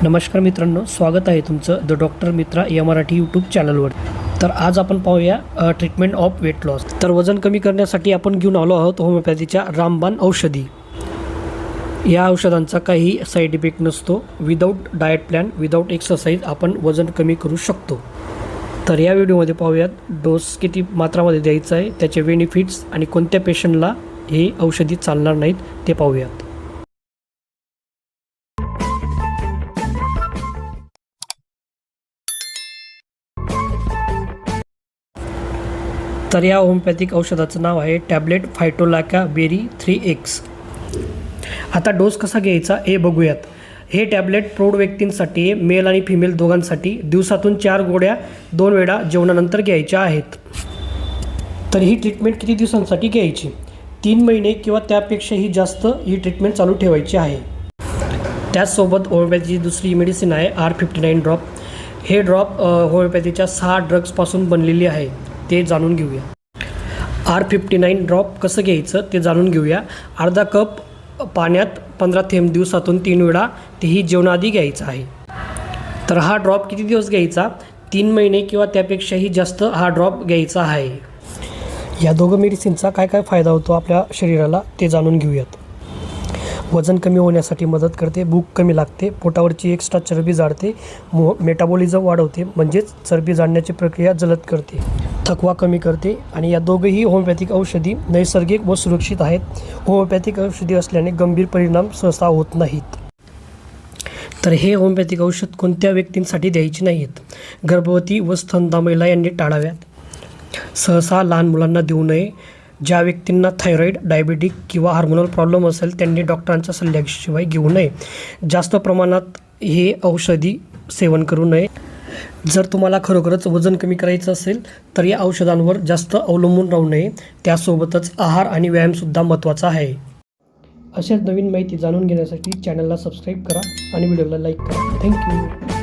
नमस्कार मित्रांनो, स्वागत आहे तुमचं द डॉक्टर मित्रा या मराठी यूट्यूब चॅनलवर। तर आज आपण पाहूया ट्रीटमेंट ऑफ वेट लॉस। तर वजन कमी करण्यासाठी आपण घेऊन आलो आहोत होमिओपॅथीच्या रामबाण औषधी। या औषधांचा काही साईड इफेक्ट नसतो। Without diet plan, without exercise आपण वजन कमी करू शकतो। तर या व्हिडिओमध्ये पाहूयात डोस किती मात्रामध्ये द्यायचा आहे, त्याचे बेनिफिट्स आणि कोणत्या पेशंटला हे औषधी चालणार नाहीत ते पाहूयात। तर या होमिओपॅथिक औषधाचं नाव आहे टॅबलेट फायटोलॅका बेरी 3X। आता डोस कसा घ्यायचा हे बघूयात। हे टॅबलेट प्रौढ व्यक्तींसाठी, मेल आणि फिमेल दोघांसाठी दिवसातून 4 गोळ्या 2 वेळा जेवणानंतर घ्यायच्या आहेत। तर ही ट्रीटमेंट किती दिवसांसाठी घ्यायची? 3 महिने किंवा त्यापेक्षाही जास्त ही ट्रीटमेंट चालू ठेवायची आहे। त्याचसोबत होमिओपॅथीची दुसरी मेडिसिन आहे R59 ड्रॉप। हे ड्रॉप होमिओपॅथीच्या 6 ड्रग्सपासून बनलेली आहे, ते जाणून घेऊया। R59 ड्रॉप कसं घ्यायचं ते जाणून घेऊया। अर्धा कप पाण्यात 15 थेंब दिवसातून 3 वेळा, तेही जेवणाआधी घ्यायचं आहे। तर हा ड्रॉप किती दिवस घ्यायचा? 3 महिने किंवा त्यापेक्षाही जास्त हा ड्रॉप घ्यायचा आहे। या दोघं मेडिसिनचा काय काय फायदा होतो आपल्या शरीराला ते जाणून घेऊयात। वजन कमी होण्यासाठी मदत करते, भूक कमी लागते, पोटावरची एक्स्ट्रा चरबी जाळते, मेटाबॉलिझम वाढवते म्हणजेच चरबी जाळण्याची प्रक्रिया जलद करते, थकवा कमी करते। आणि या दोघंही होमिओपॅथिक औषधी नैसर्गिक व सुरक्षित आहेत। होमिओपॅथिक औषधी असल्याने गंभीर परिणाम सहसा होत नाहीत। तर हे होमिओपॅथिक औषध कोणत्या व्यक्तींसाठी द्यायची नाहीत? गर्भवती व स्तनदा महिला यांनी टाळाव्यात। सहसा लहान मुलांना देऊ नये। ज्या व्यक्तींना थायरॉईड, डायबिटिक किंवा हार्मोनल प्रॉब्लेम असेल त्यांनी डॉक्टरांच्या सल्ल्याशिवाय घेऊ नये। जास्त प्रमाणात हे औषधी सेवन करू नये। जर तुम्हाला खरोखरच वजन कमी करायचं असेल तर या औषधांवर जास्त अवलंबून राहू नये। त्यासोबतच आहार आणि व्यायामसुद्धा महत्त्वाचा आहे। अशाच नवीन माहिती जाणून घेण्यासाठी चॅनलला सबस्क्राईब करा आणि व्हिडिओला लाईक करा। थँक्यू।